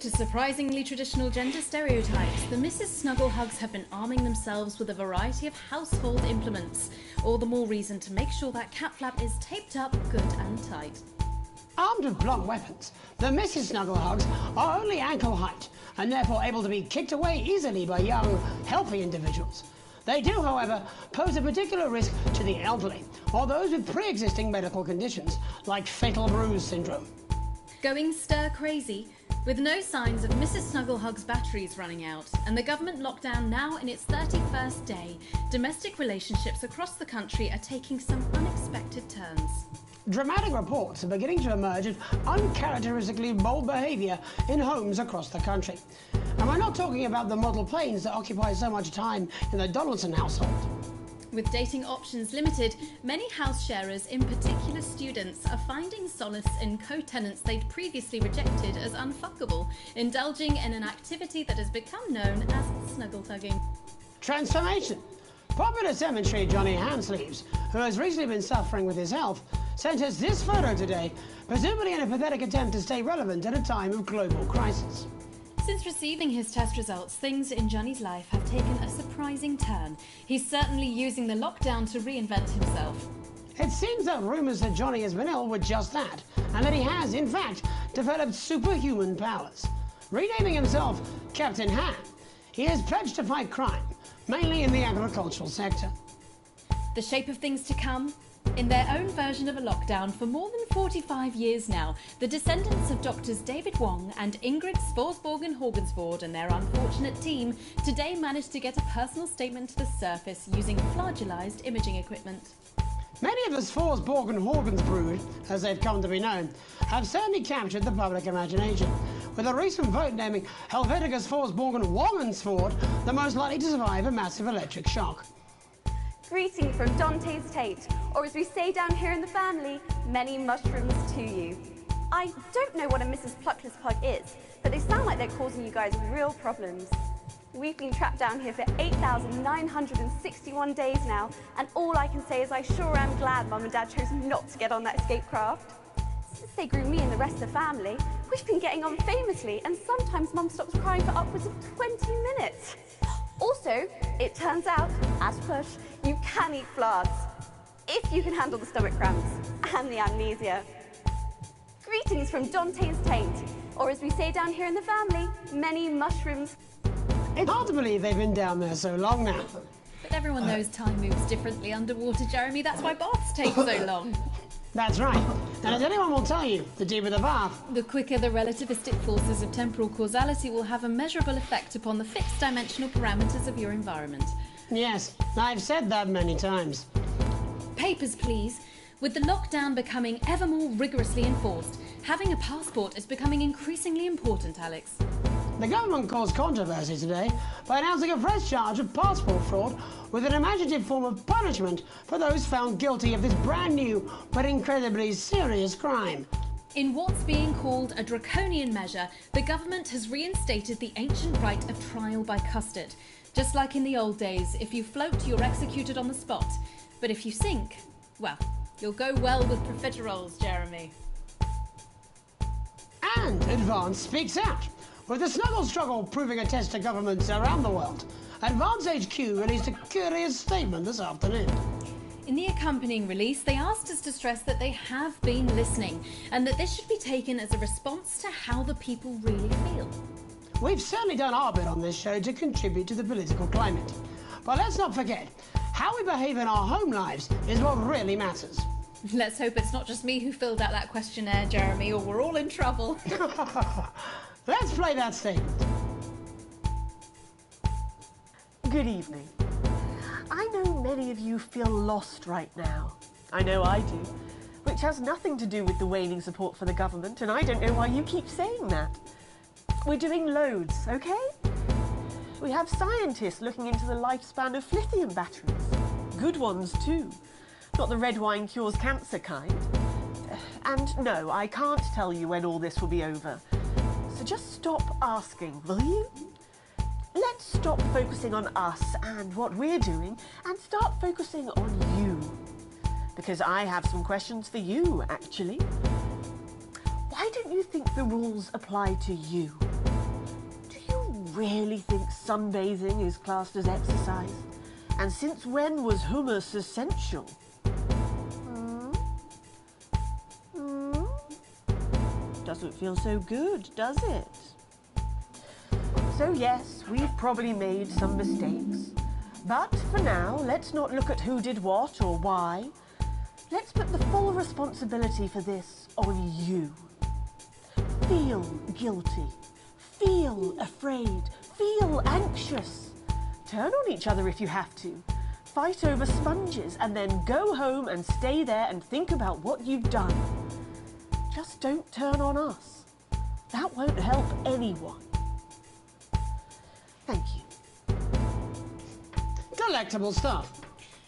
To surprisingly traditional gender stereotypes, the Mrs. Snugglehugs have been arming themselves with a variety of household implements. All the more reason to make sure that cat flap is taped up good and tight. Armed with blunt weapons, the Mrs. Snugglehugs are only ankle height and therefore able to be kicked away easily by young, healthy individuals. They do, however, pose a particular risk to the elderly or those with pre-existing medical conditions like fatal bruise syndrome. Going stir-crazy? With no signs of Mrs. Snugglehug's batteries running out and the government lockdown now in its 31st day, domestic relationships across the country are taking some unexpected turns. Dramatic reports are beginning to emerge of uncharacteristically bold behaviour in homes across the country. And we're not talking about the model planes that occupy so much time in the Donaldson household. With dating options limited, many house sharers, in particular students, are finding solace in co-tenants they'd previously rejected as unfuckable, indulging in an activity that has become known as snuggle tugging. Transformation. Popular cemetery Johnny Handsleeves, who has recently been suffering with his health, sent us this photo today, presumably in a pathetic attempt to stay relevant at a time of global crisis. Since receiving his test results, things in Johnny's life have taken a surprising turn. He's certainly using the lockdown to reinvent himself. It seems that rumours that Johnny has been ill were just that, and that he has, in fact, developed superhuman powers. Renaming himself Captain Han, he has pledged to fight crime, mainly in the agricultural sector. The shape of things to come? In their own version of a lockdown for more than 45 years now, the descendants of Doctors David Wong and Ingrid Sporsborgen-Horgensvoord and their unfortunate team today managed to get a personal statement to the surface using flagellized imaging equipment. Many of the Sporsborgen-Horgens brood, as they've come to be known, have certainly captured the public imagination, with a recent vote naming Helvetica Sporsborgen-Wongensvoord the most likely to survive a massive electric shock. Greetings from Dante's Tate, or as we say down here in the family, many mushrooms to you. I don't know what a Mrs. Pluckless Pug is, but they sound like they're causing you guys real problems. We've been trapped down here for 8,961 days now, and all I can say is I sure am glad Mum and Dad chose not to get on that escape craft. Since they grew me and the rest of the family, we've been getting on famously, and sometimes Mum stops crying for upwards of 20 minutes. Also, it turns out, at push, you can eat flards, if you can handle the stomach cramps and the amnesia. Greetings from Dante's Taint, or as we say down here in the family, many mushrooms. It's hard to believe they've been down there so long now. But everyone knows time moves differently underwater, Jeremy. That's why baths take so long. That's right. And as anyone will tell you, the deeper the bath, the quicker the relativistic forces of temporal causality will have a measurable effect upon the fixed dimensional parameters of your environment. Yes, I've said that many times. Papers, please. With the lockdown becoming ever more rigorously enforced, having a passport is becoming increasingly important, Alex. The government caused controversy today by announcing a fresh charge of passport fraud with an imaginative form of punishment for those found guilty of this brand new but incredibly serious crime. In what's being called a draconian measure, the government has reinstated the ancient right of trial by custard. Just like in the old days, if you float, you're executed on the spot. But if you sink, well, you'll go well with profiteroles, Jeremy. And Advance speaks out. With the snuggle struggle proving a test to governments around the world, Advance HQ released a curious statement this afternoon. In the accompanying release, they asked us to stress that they have been listening and that this should be taken as a response to how the people really feel. We've certainly done our bit on this show to contribute to the political climate. But let's not forget, how we behave in our home lives is what really matters. Let's hope it's not just me who filled out that questionnaire, Jeremy, or we're all in trouble. Let's play that statement. Good evening. I know many of you feel lost right now. I know I do, which has nothing to do with the waning support for the government, and I don't know why you keep saying that. We're doing loads, okay? We have scientists looking into the lifespan of lithium batteries. Good ones too. Not the red wine cures cancer kind. And no, I can't tell you when all this will be over. So just stop asking, will you? Let's stop focusing on us and what we're doing and start focusing on you. Because I have some questions for you, actually. Why don't you think the rules apply to you? really think sunbathing is classed as exercise? And since when was hummus essential? Doesn't feel so good, does it? So yes, we've probably made some mistakes. But for now, let's not look at who did what or why. Let's put the full responsibility for this on you. Feel guilty. Feel afraid. Feel anxious. Turn on each other if you have to. Fight over sponges and then go home and stay there and think about what you've done. Just don't turn on us. That won't help anyone. Thank you. Delectable stuff.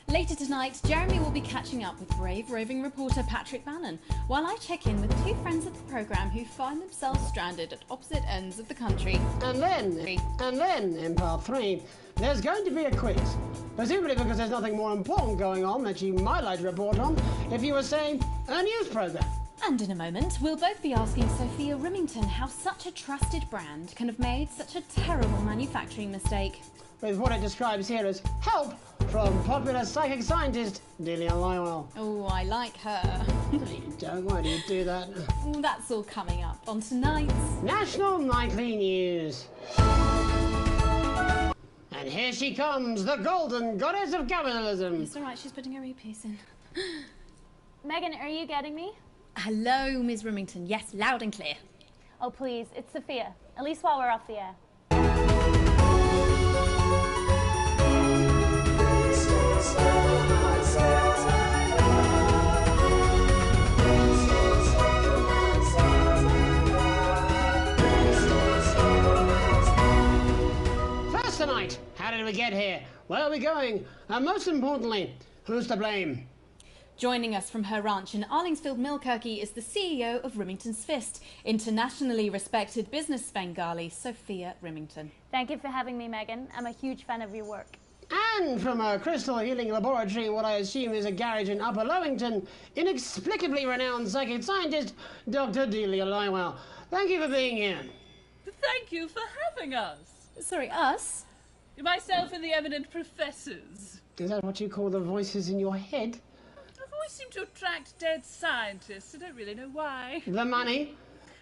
Later tonight, Jeremy will be catching up with brave roving reporter Patrick Bannon, while I check in with two friends of the programme who find themselves stranded at opposite ends of the country. And then, in part 3, there's going to be a quiz. Presumably because there's nothing more important going on that you might like to report on if you were, say, a news programme. And in a moment, we'll both be asking Sophia Rimington how such a trusted brand can have made such a terrible manufacturing mistake. With what it describes here as help from popular psychic scientist Delia Lywell. Oh, I like her. No, you don't. Why do you do that? That's all coming up on tonight's National Nightly News. And here she comes, the golden goddess of capitalism. It's all right, she's putting her earpiece in. Megan, are you getting me? Hello, Ms. Rimington. Yes, loud and clear. Oh, please, it's Sophia. At least while we're off the air. First tonight, how did we get here? Where are we going? And most importantly, who's to blame? Joining us from her ranch in Arlingsfield, Milkirky is the CEO of Rimington's Fist, internationally respected business Bengali, Sophia Rimington. Thank you for having me, Megan. I'm a huge fan of your work. And from a crystal healing laboratory in what I assume is a garage in Upper Lowington, inexplicably renowned psychic scientist, Dr. Delia Lywell. Thank you for being here. Thank you for having us. Sorry, us? Myself and the eminent professors. Is that what you call the voices in your head? I've always seemed to attract dead scientists. I don't really know why. The money?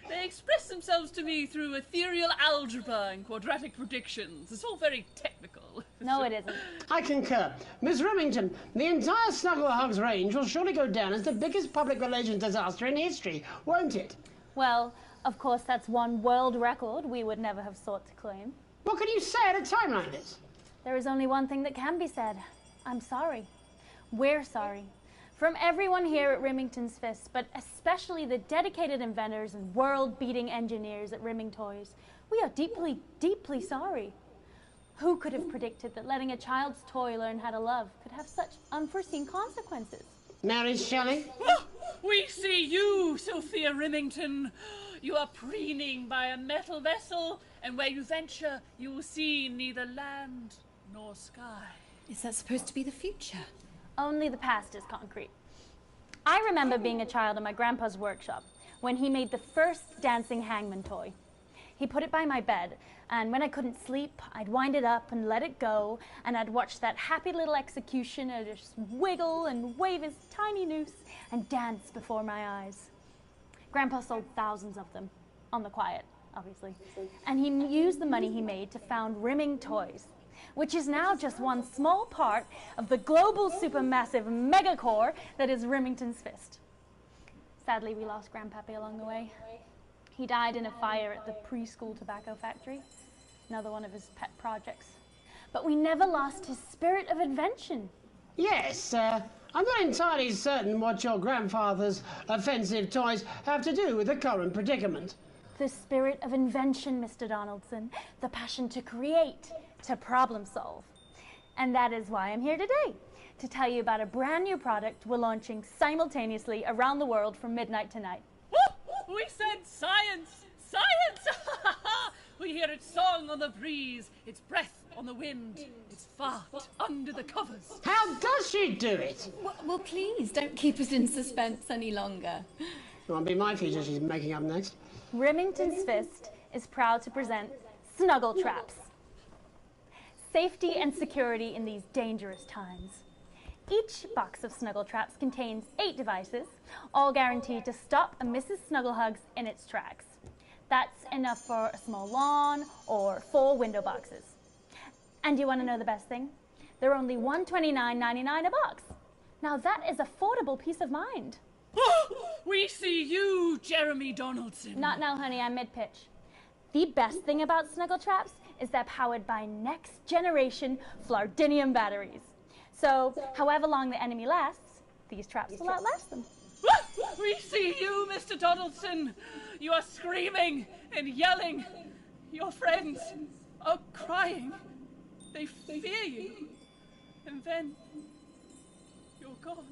They express themselves to me through ethereal algebra and quadratic predictions. It's all very technical. No, it isn't. I concur. Miss Remington, the entire Snugglehugs range will surely go down as the biggest public relations disaster in history, won't it? Well, of course, that's one world record we would never have sought to claim. What can you say at a time like this? There is only one thing that can be said. I'm sorry. We're sorry. From everyone here at Rimington's Fist, but especially the dedicated inventors and world-beating engineers at Rimming Toys, we are deeply, deeply sorry. Who could have predicted that letting a child's toy learn how to love could have such unforeseen consequences? Mary Shelley? Oh, we see you, Sophia Rimington. You are preening by a metal vessel, and where you venture, you will see neither land nor sky. Is that supposed to be the future? Only the past is concrete. I remember being a child in my grandpa's workshop when he made the first dancing hangman toy. He put it by my bed, and when I couldn't sleep, I'd wind it up and let it go, and I'd watch that happy little executioner just wiggle and wave his tiny noose and dance before my eyes. Grandpa sold thousands of them, on the quiet, obviously, and he used the money he made to found Rimming Toys, which is now just one small part of the global supermassive megacore that is Rimington's Fist. Sadly, we lost Grandpappy along the way. He died in a fire at the preschool tobacco factory, another one of his pet projects. But we never lost his spirit of invention. Yes, I'm not entirely certain what your grandfather's offensive toys have to do with the current predicament. The spirit of invention, Mr. Donaldson. The passion to create, to problem solve. And that is why I'm here today, to tell you about a brand new product we're launching simultaneously around the world from midnight tonight. We said science! Science! We hear its song on the breeze, its breath on the wind, its fart under the covers. How does she do it? Well, please, don't keep us in suspense any longer. It won't be my feature she's making up next. Rimington's Fist is proud to present snuggle traps. Safety and security in these dangerous times. Each box of snuggle traps contains 8 devices, all guaranteed to stop a Mrs. Snugglehugs in its tracks. That's enough for a small lawn or 4 window boxes. And you want to know the best thing? They're only $129.99 a box. Now that is affordable peace of mind. We see you, Jeremy Donaldson. Not now, honey, I'm mid-pitch. The best thing about snuggle traps is they're powered by next generation Flardinium batteries. So, however long the enemy lasts, these traps will outlast them. We see you, Mr. Donaldson. You are screaming and yelling. Your friends are crying. They fear you. And then you're gone.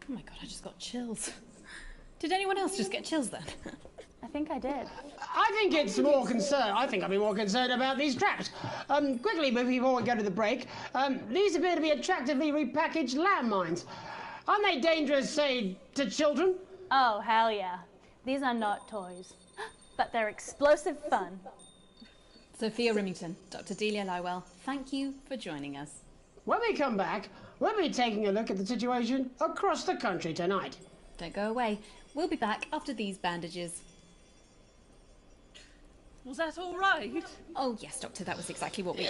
Oh my god, I just got chills. Did anyone else just get chills then? I think I did. I think it's more concerned. I think I'd be more concerned about these traps. Quickly, before we go to the break, these appear to be attractively repackaged landmines. Aren't they dangerous, say, to children? Oh, hell yeah. These are not toys, but they're explosive fun. Sophia Remington, Dr. Delia Lywell, thank you for joining us. When we come back, we'll be taking a look at the situation across the country tonight. Don't go away. We'll be back after these bandages. Was that all right? Oh, yes, Doctor, that was exactly what we...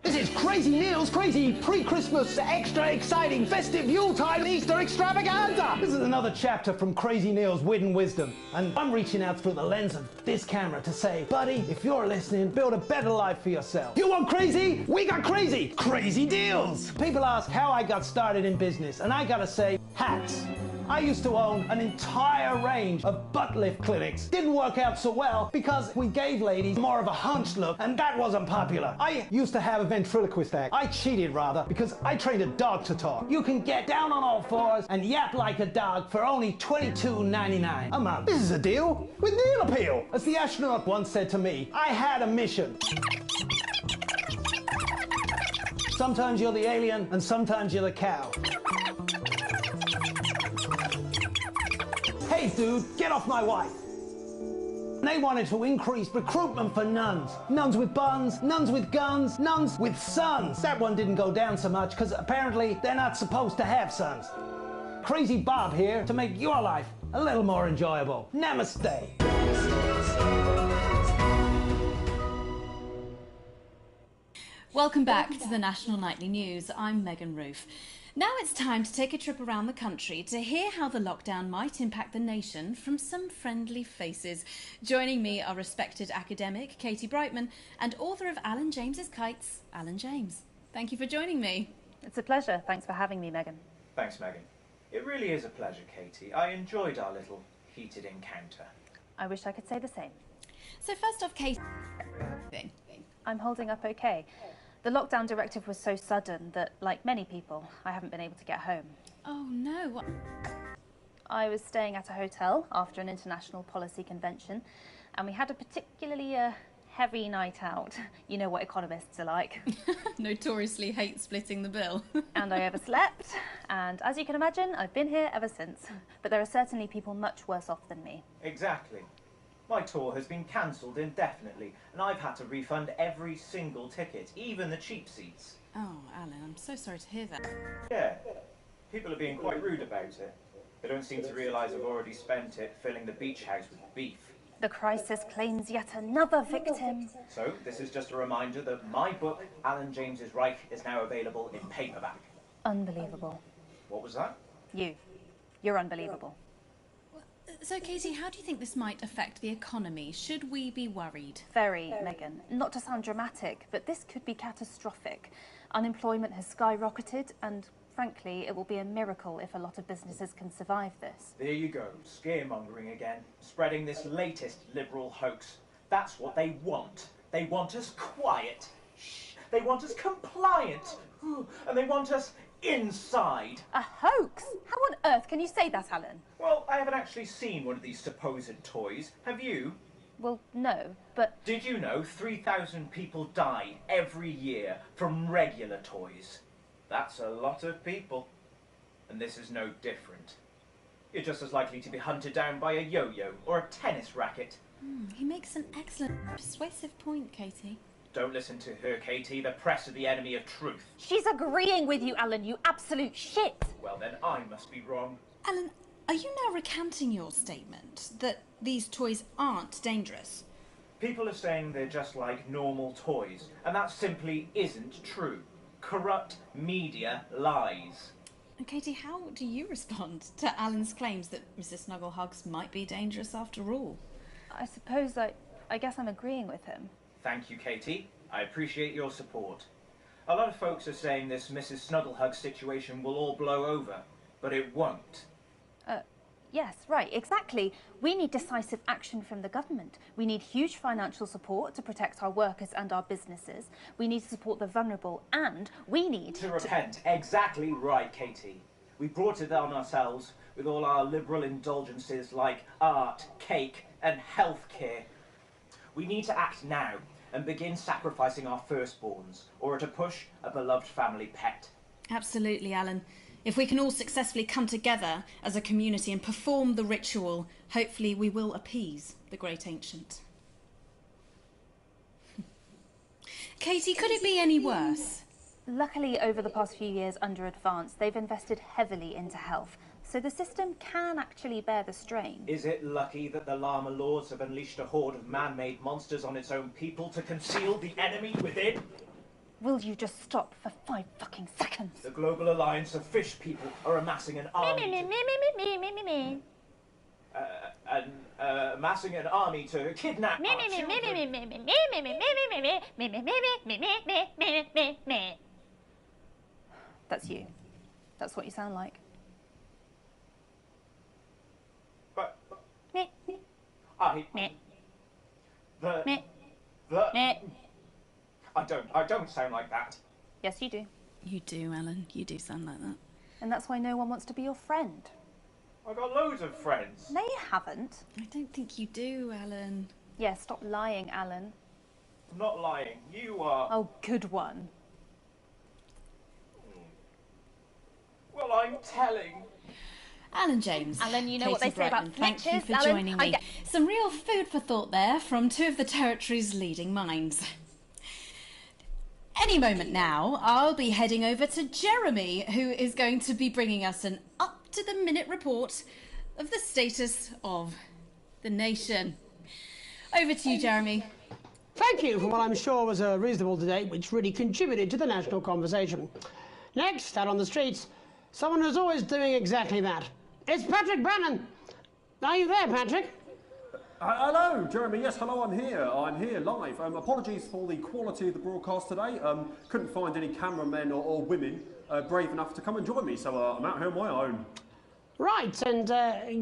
This is Crazy Neil's crazy pre-Christmas, extra exciting festive Yuletide Easter extravaganza! This is another chapter from Crazy Neil's Wit and Wisdom, and I'm reaching out through the lens of this camera to say, buddy, if you're listening, build a better life for yourself. You want crazy? We got crazy! Crazy deals! People ask how I got started in business, and I gotta say, hats. I used to own an entire range of butt lift clinics. Didn't work out so well because we gave ladies more of a hunched look, and that wasn't popular. I used to have a ventriloquist act. I cheated rather because I trained a dog to talk. You can get down on all fours and yap like a dog for only $22.99 a month. This is a deal with Neil appeal. As the astronaut once said to me, I had a mission. Sometimes you're the alien and sometimes you're the cow. Hey dude, get off my wife. They wanted to increase recruitment for nuns. Nuns with buns, nuns with guns, nuns with sons. That one didn't go down so much because apparently they're not supposed to have sons. Crazy Bob here to make your life a little more enjoyable. Namaste. Welcome back to the National Nightly News. I'm Megan Roof. Now it's time to take a trip around the country to hear how the lockdown might impact the nation from some friendly faces. Joining me are respected academic Katie Brightman and author of Alan James's Kites, Alan James. Thank you for joining me. It's a pleasure. Thanks for having me, Megan. Thanks, Megan. It really is a pleasure, Katie. I enjoyed our little heated encounter. I wish I could say the same. So first off, Katie... I'm holding up okay. The lockdown directive was so sudden that, like many people, I haven't been able to get home. Oh no, what? I was staying at a hotel after an international policy convention, and we had a particularly heavy night out. You know what economists are like. Notoriously hate splitting the bill. And I overslept, and as you can imagine, I've been here ever since. But there are certainly people much worse off than me. Exactly. My tour has been cancelled indefinitely, and I've had to refund every single ticket, even the cheap seats. Oh, Alan, I'm so sorry to hear that. Yeah, people are being quite rude about it. They don't seem to realise I've already spent it filling the beach house with beef. The crisis claims yet another victim. So, this is just a reminder that my book, Alan James's Reich, is now available in paperback. Unbelievable. What was that? You're unbelievable. So, Katie, how do you think this might affect the economy? Should we be worried? Very, Megan. Not to sound dramatic, but this could be catastrophic. Unemployment has skyrocketed, and frankly, it will be a miracle if a lot of businesses can survive this. There you go, scaremongering again, spreading this latest liberal hoax. That's what they want. They want us quiet. Shh. They want us compliant. And they want us inside. A hoax? How on earth can you say that, Alan? Well, I haven't actually seen one of these supposed toys. Have you? Well, no, but... Did you know 3,000 people die every year from regular toys? That's a lot of people. And this is no different. You're just as likely to be hunted down by a yo-yo or a tennis racket. He makes an excellent, persuasive point, Katie. Don't listen to her, Katie. The press are the enemy of truth. She's agreeing with you, Alan, you absolute shit. Well, then I must be wrong. Alan, are you now recanting your statement that these toys aren't dangerous? People are saying they're just like normal toys, and that simply isn't true. Corrupt media lies. And Katie, how do you respond to Alan's claims that Mrs. Snugglehugs might be dangerous after all? I suppose I guess I'm agreeing with him. Thank you, Katie. I appreciate your support. A lot of folks are saying this Mrs. Snugglehug situation will all blow over, but it won't. Yes, right, exactly. We need decisive action from the government. We need huge financial support to protect our workers and our businesses. We need to support the vulnerable, and we need to repent. Exactly right, Katie. We brought it on ourselves with all our liberal indulgences like art, cake, and healthcare. We need to act now and begin sacrificing our firstborns, or at a push, a beloved family pet. Absolutely, Alan. If we can all successfully come together as a community and perform the ritual, hopefully we will appease the great ancient. Katie, could it be any worse? Luckily, over the past few years under Advance, they've invested heavily into health, so the system can actually bear the strain. Is it lucky that the Llama Lords have unleashed a horde of man-made monsters on its own people to conceal the enemy within? Will you just stop for 5 fucking seconds? The Global Alliance of Fish People are amassing an army amassing an army to kidnap our children. That's you. That's what you sound like. But I don't sound like that. Yes, you do. You do, Alan. You do sound like that. And that's why no one wants to be your friend. I've got loads of friends. No, you haven't. I don't think you do, Alan. Yeah, stop lying, Alan. I'm not lying. You are. Oh, good one. Well, I'm telling. Alan James. Alan, you know Katie what they say about Brightman, thank you snitches, for Alan. joining me. Some real food for thought there from two of the territory's leading minds. Any moment now, I'll be heading over to Jeremy, who is going to be bringing us an up-to-the-minute report of the status of the nation. Over to you, Jeremy. Thank you for what I'm sure was a reasonable debate which really contributed to the national conversation. Next, out on the streets, someone who's always doing exactly that. It's Patrick Bannon. Are you there, Patrick? Hello, Jeremy. Yes, hello, I'm here live. Apologies for the quality of the broadcast today. Couldn't find any cameramen or women brave enough to come and join me, so I'm out here on my own. Right, and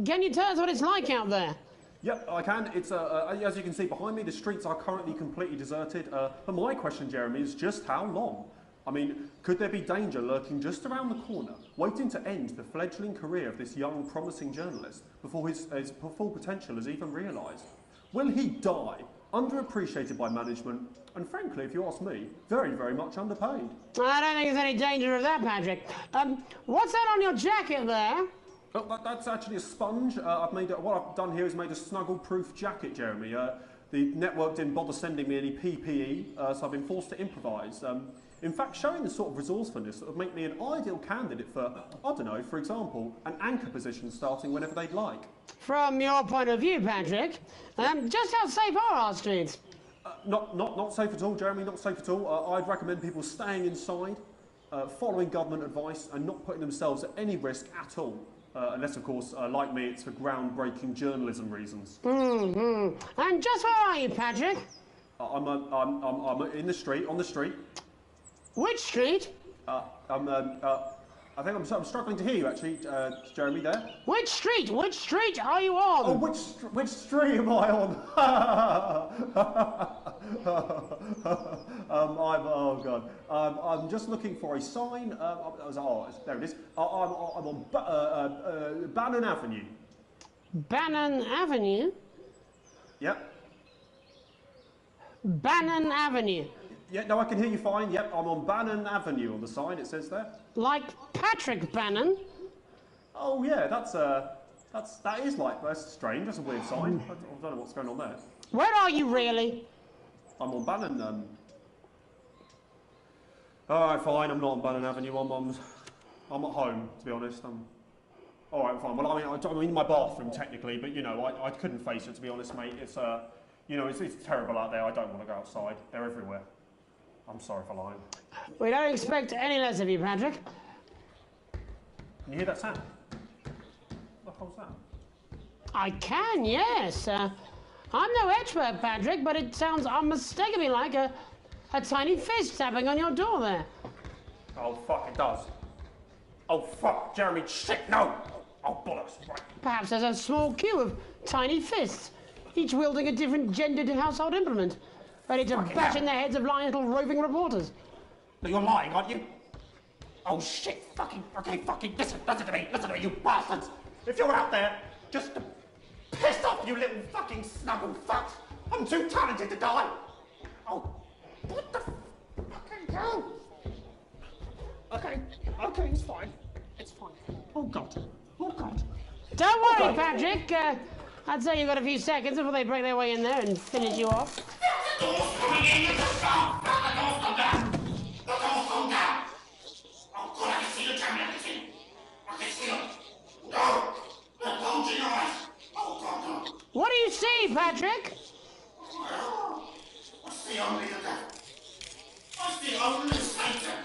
can you tell us what it's like out there? Yep, I can. It's as you can see behind me, the streets are currently completely deserted. But my question, Jeremy, is just how long? I mean, could there be danger lurking just around the corner, waiting to end the fledgling career of this young, promising journalist before his full potential is even realised? Will he die, underappreciated by management, and frankly, if you ask me, very, very much underpaid? I don't think there's any danger of that, Patrick. What's that on your jacket there? Oh, that's actually a sponge. What I've done here is made a snuggle-proof jacket, Jeremy. The network didn't bother sending me any PPE, so I've been forced to improvise. In fact, showing this sort of resourcefulness would make me an ideal candidate for, I don't know, for example, an anchor position starting whenever they'd like. From your point of view, Patrick, just how safe are our streets? Not safe at all, Jeremy, not safe at all. I'd recommend people staying inside, following government advice and not putting themselves at any risk at all. Unless, of course, like me, it's for groundbreaking journalism reasons. Mm-hmm. And just where are you, Patrick? I'm in the street, on the street. Which street? I think I'm struggling to hear you, actually, Jeremy, there. Which street? Which street are you on? Oh, which street am I on? Oh, God. I'm just looking for a sign. There it is. I'm on Bannon Avenue. Bannon Avenue? Yep. Bannon Avenue. Yeah, no, I can hear you fine. Yep, I'm on Bannon Avenue on the sign, it says there. Like Patrick Bannon? Oh, yeah, that's That is like, that's strange, that's a weird sign. I don't know what's going on there. Where are you, really? I'm on Bannon, Alright, fine, I'm not on Bannon Avenue, I'm at home, to be honest. Alright, fine. Well, I'm in my bathroom, technically, but, you know, I couldn't face it, to be honest, mate. It's, you know, it's terrible out there. I don't want to go outside. They're everywhere. I'm sorry for lying. We don't expect any less of you, Patrick. Can you hear that sound? What the hell's that? I can, yes. I'm no expert, Patrick, but it sounds unmistakably like a tiny fist tapping on your door there. Oh, fuck, it does. Oh, fuck, Jeremy, shit, no! Oh, bollocks, right. Perhaps there's a small queue of tiny fists, each wielding a different gendered household implement, ready to bash in the heads of lying little roving reporters. But you're lying, aren't you? Oh, shit, fucking, listen to me, you bastards! If you're out there, just to piss off, you little fucking snuggle fucks! I'm too talented to die! Oh, what the fucking hell? Okay, it's fine. It's fine. Oh, God. Don't worry, Patrick. I'd say you've got a few seconds before they break their way in there and finish you off. What do you see, Patrick? I see only Satan.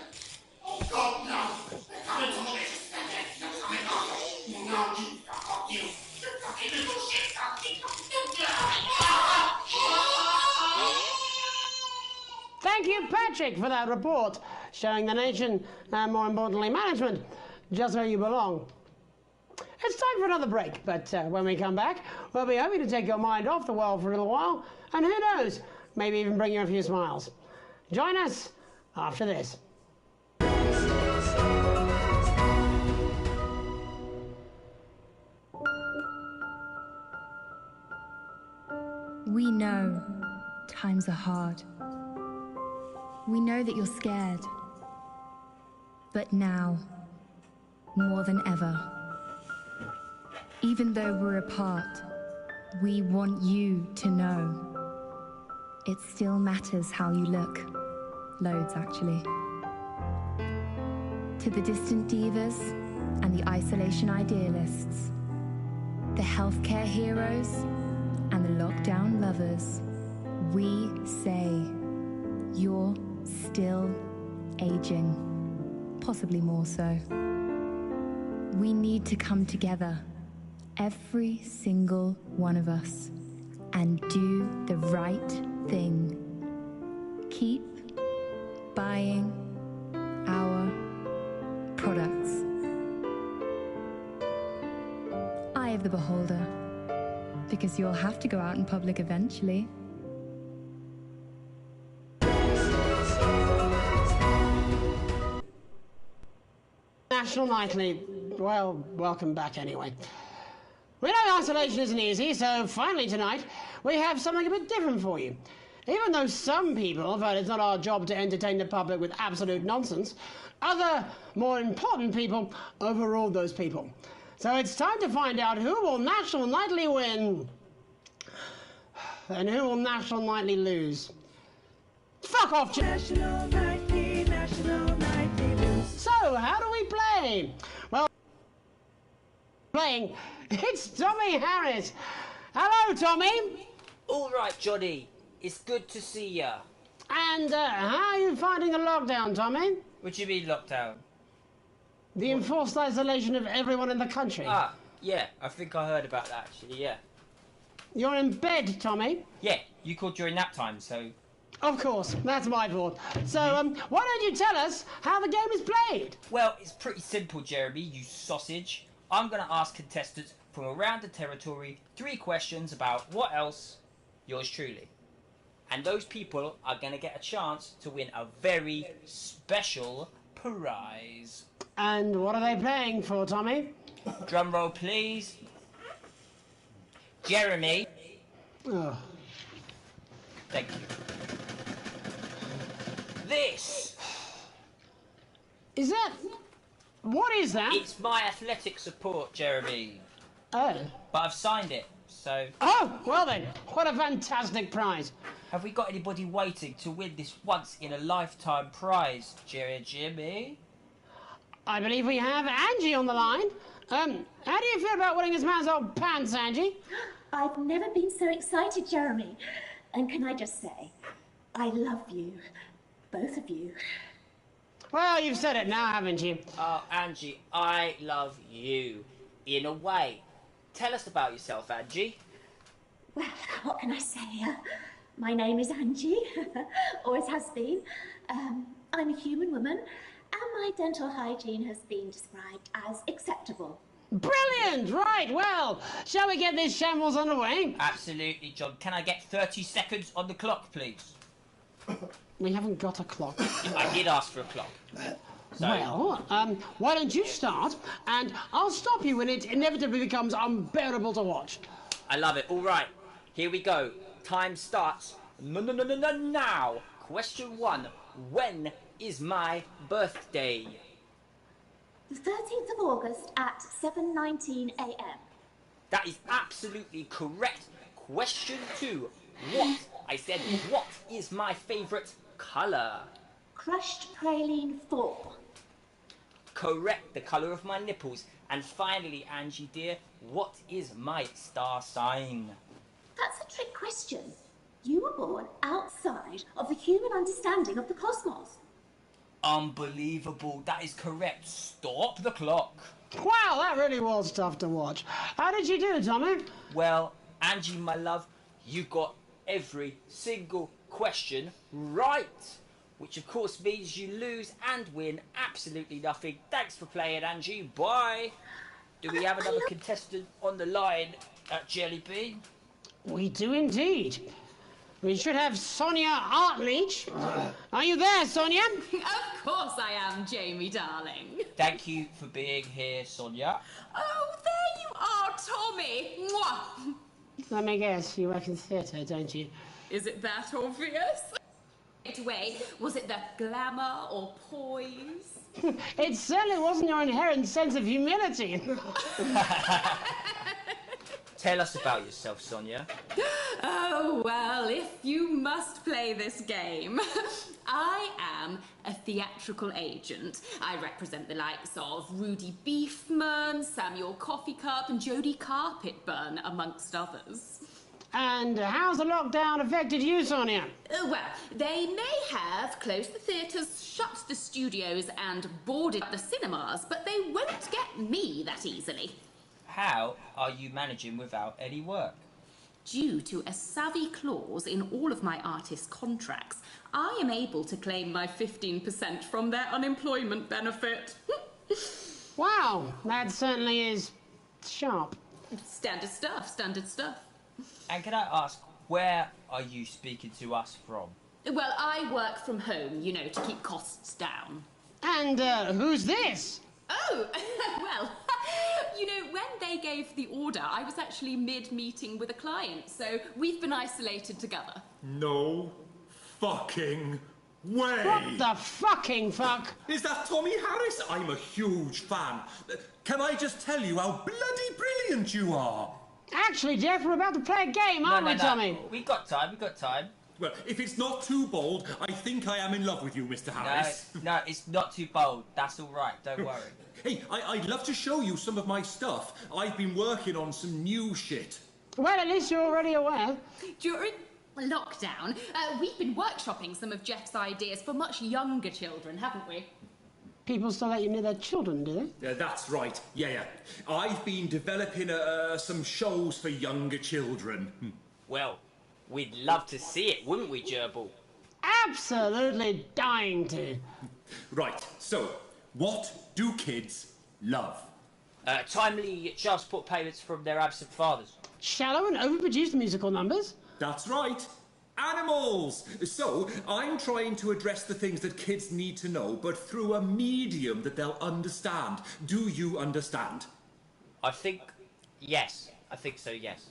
Oh, God, no. They're coming to me. They're coming after me. No, you. You fucking little shit. Thank you, Patrick, for that report, showing the nation, and more importantly, management, just where you belong. It's time for another break, but when we come back, we'll be hoping to take your mind off the world for a little while, and who knows, maybe even bring you a few smiles. Join us after this. We know times are hard. We know that you're scared. But now, more than ever, even though we're apart, we want you to know it still matters how you look. Loads, actually. To the distant divas and the isolation idealists, the healthcare heroes and the lockdown lovers, we say you're still aging, possibly more so. We need to come together, every single one of us, and do the right thing. Keep buying our products. Eye of the beholder, because you'll have to go out in public eventually. National Nightly. Well, welcome back anyway. We know isolation isn't easy, so finally tonight we have something a bit different for you. Even though some people felt it's not our job to entertain the public with absolute nonsense, other, more important people overruled those people. So it's time to find out who will National Nightly win and who will National Nightly lose. Fuck off, National Nightly lose. So, how do we play? Well, playing, it's Tommy Harris. Hello, Tommy. All right, Johnny. It's good to see ya. And how are you finding the lockdown, Tommy? What do you mean lockdown? The enforced isolation of everyone in the country. Ah, yeah. I think I heard about that, actually, yeah. You're in bed, Tommy? Yeah, you called during nap time, so... Of course, that's my fault. So, why don't you tell us how the game is played? Well, it's pretty simple, Jeremy, you sausage. I'm going to ask contestants from around the territory 3 questions about what else? Yours truly. And those people are going to get a chance to win a very special prize. And what are they playing for, Tommy? Drum roll, please. Jeremy. Oh. Thank you. This. Is that... What is that? It's my athletic support, Jeremy. Oh. But I've signed it, so... Oh, well then, what a fantastic prize. Have we got anybody waiting to win this once-in-a-lifetime prize, Jimmy? I believe we have Angie on the line. How do you feel about winning this man's old pants, Angie? I've never been so excited, Jeremy. And can I just say, I love you. Both of you. Well, you've said it now, haven't you? Oh, Angie, I love you. In a way. Tell us about yourself, Angie. Well, what can I say? My name is Angie. Always has been. I'm a human woman, and my dental hygiene has been described as acceptable. Brilliant! Right, well, shall we get this shambles underway? Absolutely, John. Can I get 30 seconds on the clock, please? We haven't got a clock. I did ask for a clock. So... Well, why don't you start, and I'll stop you when it inevitably becomes unbearable to watch. I love it. All right, here we go. Time starts now. Question 1. When is my birthday? The 13th of August at 7:19 a.m. That is absolutely correct. Question 2. What? I said, what is my favourite colour? Crushed praline 4. Correct, the colour of my nipples. And finally, Angie dear, what is my star sign? That's a trick question. You were born outside of the human understanding of the cosmos. Unbelievable, that is correct. Stop the clock. Wow, that really was tough to watch. How did you do, Tommy? Well, Angie, my love, you got every single question right. Which of course means you lose and win absolutely nothing. Thanks for playing, Angie. Bye. Do we have another contestant on the line at Jelly Bean? We do indeed. We should have Sonia Artleach. Are you there, Sonia? Of course I am, Jamie, darling. Thank you for being here, Sonia. Oh, there you are, Tommy. Mwah. Let me guess, you work in theatre, don't you? Is it that obvious? Wait, was it the glamour or poise? It certainly wasn't your inherent sense of humility. Tell us about yourself, Sonia. Oh, well, if you must play this game. I am a theatrical agent. I represent the likes of Rudy Beefman, Samuel Coffee Cup and Jodie Carpetburn, amongst others. And how's the lockdown affected you, Sonia? Well, they may have closed the theatres, shut the studios and boarded the cinemas, but they won't get me that easily. How are you managing without any work? Due to a savvy clause in all of my artist contracts, I am able to claim my 15% from their unemployment benefit. Wow, that certainly is sharp. Standard stuff, standard stuff. And can I ask, where are you speaking to us from? Well, I work from home, you know, to keep costs down. And who's this? Oh, well, you know, when they gave the order, I was actually mid-meeting with a client, so we've been isolated together. No fucking way! What the fucking fuck? Is that Tommy Harris? I'm a huge fan. Can I just tell you how bloody brilliant you are? Actually, Jeff, we're about to play a game, aren't we, Tommy? We got time. Well, if it's not too bold, I think I am in love with you, Mr. Harris. No, it's not too bold. That's all right, don't worry. Hey, I'd love to show you some of my stuff. I've been working on some new shit. Well, at least you're already aware. During lockdown, we've been workshopping some of Jeff's ideas for much younger children, haven't we? People still let you near their children, do they? Yeah, that's right. Yeah. I've been developing some shows for younger children. Well, we'd love to see it, wouldn't we, Gerbil? Absolutely dying to. Right, so, what do kids love? Timely child support payments from their absent fathers. Shallow and overproduced musical numbers? That's right. Animals! So, I'm trying to address the things that kids need to know, but through a medium that they'll understand. Do you understand? I think, yes. I think so, yes.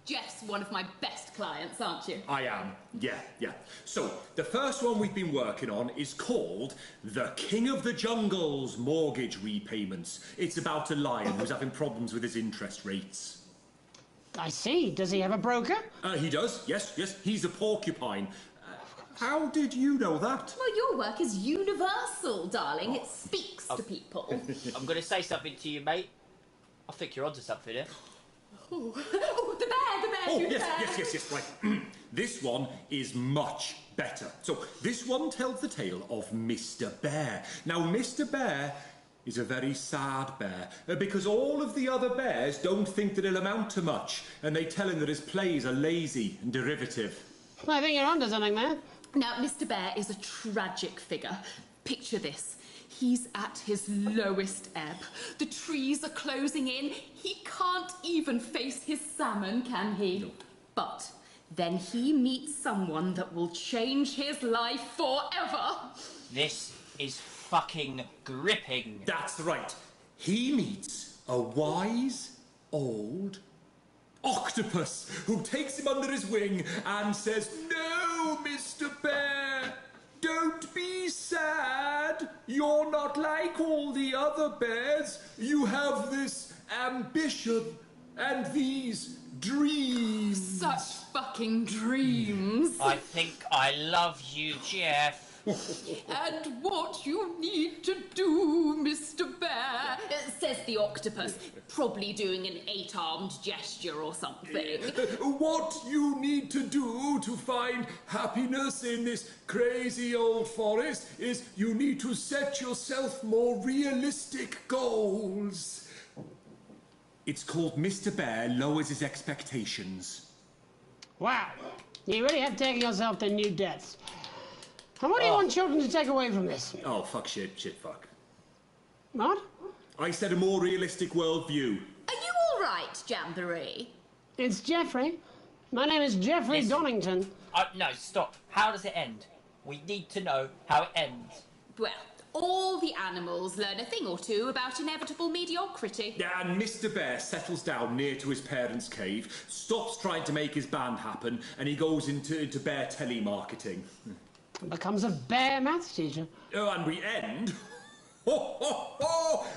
Jeff's one of my best clients, aren't you? I am, yeah. So, the first one we've been working on is called The King of the Jungle's Mortgage Repayments. It's about a lion who's having problems with his interest rates. I see. Does he have a broker? He does, yes. He's a porcupine. How did you know that? Well, your work is universal, darling. It speaks to people. I'm going to say something to you, mate. I think you're onto something here. Oh, the bear, Yes, right. This one is much better. So, this one tells the tale of Mr. Bear. Now, Mr. Bear is a very sad bear, because all of the other bears don't think that he'll amount to much, and they tell him that his plays are lazy and derivative. I think you're onto something there. Now, Mr. Bear is a tragic figure. Picture this. He's at his lowest ebb. The trees are closing in. He can't even face his salmon, can he? Nope. But then he meets someone that will change his life forever. This is fucking gripping. That's right. He meets a wise, old octopus who takes him under his wing and says, "No, Mr. Bear, don't be sad. You're not like all the other bears. You have this ambition and these dreams." Such fucking dreams. I think I love you, Jeff. And what you need to do, Mr. Bear, says the octopus, probably doing an 8-armed gesture or something. What you need to do to find happiness in this crazy old forest is you need to set yourself more realistic goals. It's called Mr. Bear Lowers His Expectations. Wow. You really have taken yourself to new depths. And what do you want children to take away from this? Oh, fuck, shit, fuck. What? I said a more realistic worldview. Are you all right, Jamboree? It's Jeffrey. My name is Jeffrey Donington. No, stop. How does it end? We need to know how it ends. Well, all the animals learn a thing or two about inevitable mediocrity. Yeah, and Mr. Bear settles down near to his parents' cave, stops trying to make his band happen, and he goes into bear telemarketing. Becomes a bear maths teacher. Oh, and we end...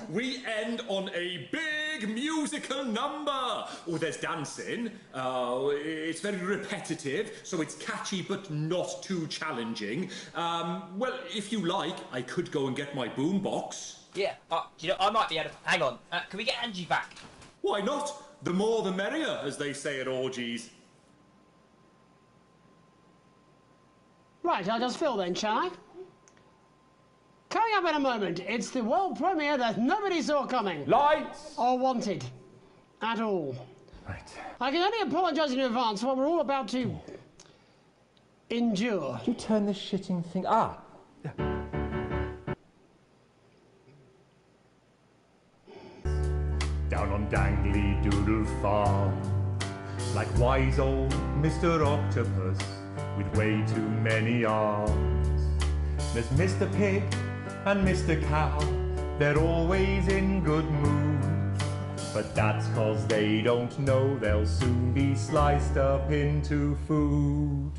We end on a big musical number. Oh, there's dancing. It's very repetitive, so it's catchy but not too challenging. Well, if you like, I could go and get my boombox. Yeah, you know, I might be able to... Hang on, can we get Angie back? Why not? The more the merrier, as they say at orgies. Right, I'll just fill then, shall I? Coming up in a moment, it's the world premiere that nobody saw coming. Lights! Or wanted. At all. Right. I can only apologise in advance for what we're all about to... endure. Could you turn this shitting thing... Ah! Down on Dangly Doodle Farm, like wise old Mr. Octopus with way too many arms. There's Mr. Pig and Mr. Cow, they're always in good mood, but that's 'cause they don't know they'll soon be sliced up into food.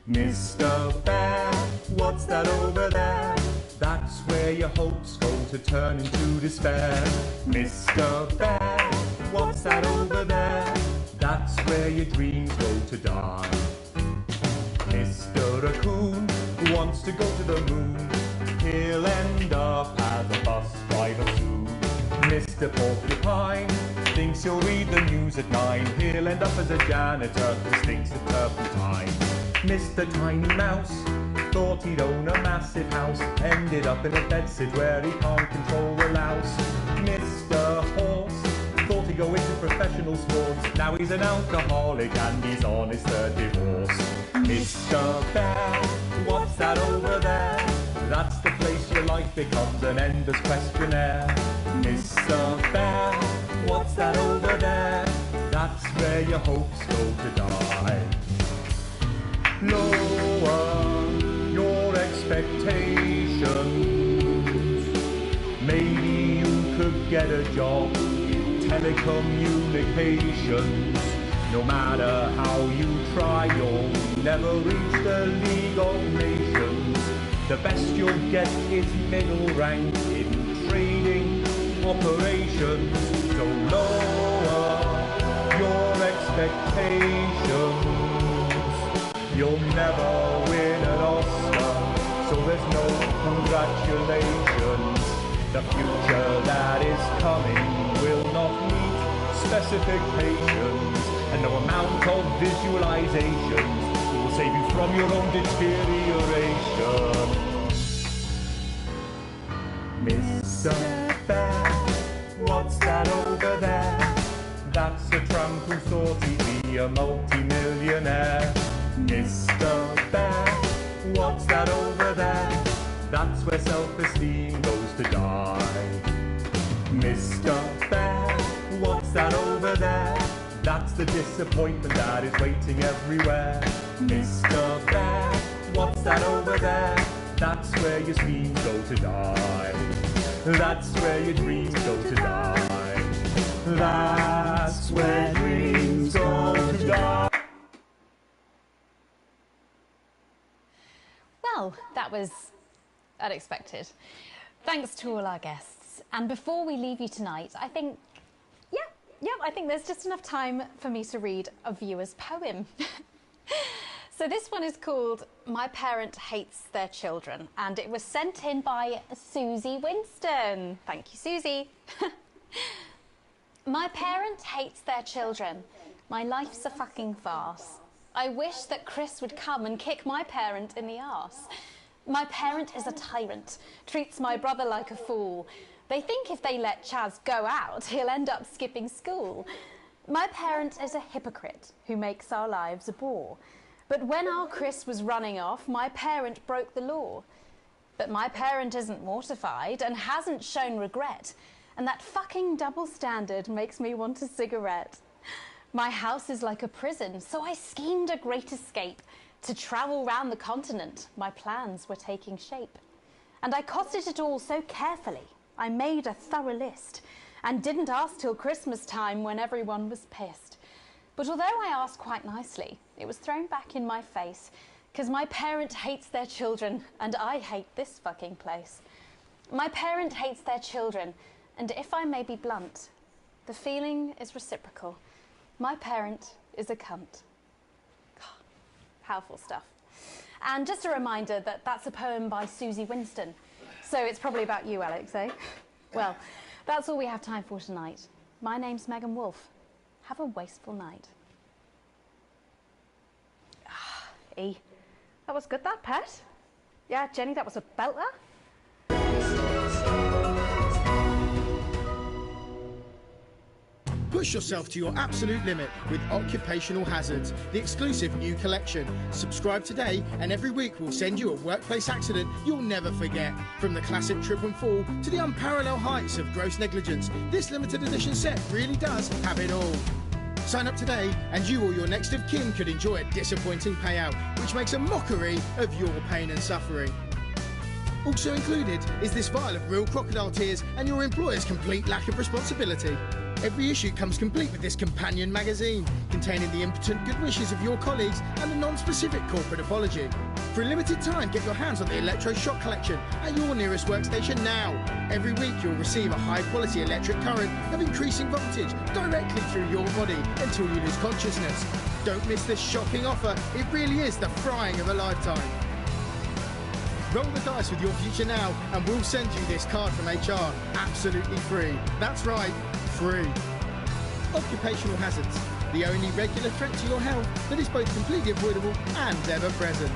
Mr. Bear, what's that over there? That's where your hopes go to turn into despair. Mr. Bear, what's that over there? That's where your dreams go to die. Mr. Raccoon wants to go to the moon. He'll end up as a bus driver soon. Mr. Porcupine thinks he'll read the news at 9. He'll end up as a janitor who stinks of turpentine. Mr. Tiny Mouse thought he'd own a massive house, ended up in a bedsit where he can't control the louse. Mr. Horse thought he'd go into professional sports, now he's an alcoholic and he's on his 3rd divorce. Mr. Bear, what's that over there? That's the place your life becomes an endless questionnaire. Mr. Bear, what's that over there? That's where your hopes go to die. Lower your expectations. Maybe you could get a job 10 telecommunications. No matter how you try, you'll never reach the League of Nations. The best you'll get is middle rank in trading operations. So lower your expectations. You'll never win an Oscar, so there's no congratulations. The future that is coming will not meet specifications, and no amount of visualizations will save you from your own deterioration. Mr. Bear, what's that over there? That's a tramp who thought he'd be a multi-millionaire. Mr. Bear, what's that over there? That's where self-esteem goes to die. Mr. Bear, what's that over there? That's the disappointment that is waiting everywhere. Mr. Bear, what's that over there? That's where your schemes go to die. That's where your dreams go to die. That's where dreams go to die. Well, that was unexpected. Thanks to all our guests. And before we leave you tonight, I think there's just enough time for me to read a viewer's poem. So this one is called My Parent Hates Their Children, and it was sent in by Susie Winston. Thank you, Susie. My parent hates their children. My life's a fucking farce. I wish that Chris would come and kick my parent in the arse. My parent is a tyrant, treats my brother like a fool. They think if they let Chaz go out, he'll end up skipping school. My parent is a hypocrite who makes our lives a bore. But when our Chris was running off, my parent broke the law. But my parent isn't mortified and hasn't shown regret. And that fucking double standard makes me want a cigarette. My house is like a prison, so I schemed a great escape. To travel round the continent, my plans were taking shape. And I costed it all so carefully. I made a thorough list and didn't ask till Christmas time when everyone was pissed. But although I asked quite nicely, it was thrown back in my face, 'cause my parent hates their children and I hate this fucking place. My parent hates their children, and if I may be blunt, the feeling is reciprocal. My parent is a cunt. Powerful stuff. And just a reminder that that's a poem by Susie Winston. So it's probably about you, Alex, eh? Well, that's all we have time for tonight. My name's Megan Wolfe. Have a wasteful night. E. That was good, that, Pet? Yeah, Jenny, that was a belter. Push yourself to your absolute limit with Occupational Hazards, the exclusive new collection. Subscribe today and every week we'll send you a workplace accident you'll never forget. From the classic trip and fall to the unparalleled heights of gross negligence, this limited edition set really does have it all. Sign up today and you or your next of kin could enjoy a disappointing payout, which makes a mockery of your pain and suffering. Also included is this vial of real crocodile tears and your employer's complete lack of responsibility. Every issue comes complete with this companion magazine, containing the impotent good wishes of your colleagues and a non-specific corporate apology. For a limited time, get your hands on the electroshock collection at your nearest workstation now. Every week you'll receive a high-quality electric current of increasing voltage directly through your body until you lose consciousness. Don't miss this shocking offer. It really is the frying of a lifetime. Roll the dice with your future now and we'll send you this card from HR absolutely free. That's right, free. Occupational hazards, the only regular threat to your health that is both completely avoidable and ever present.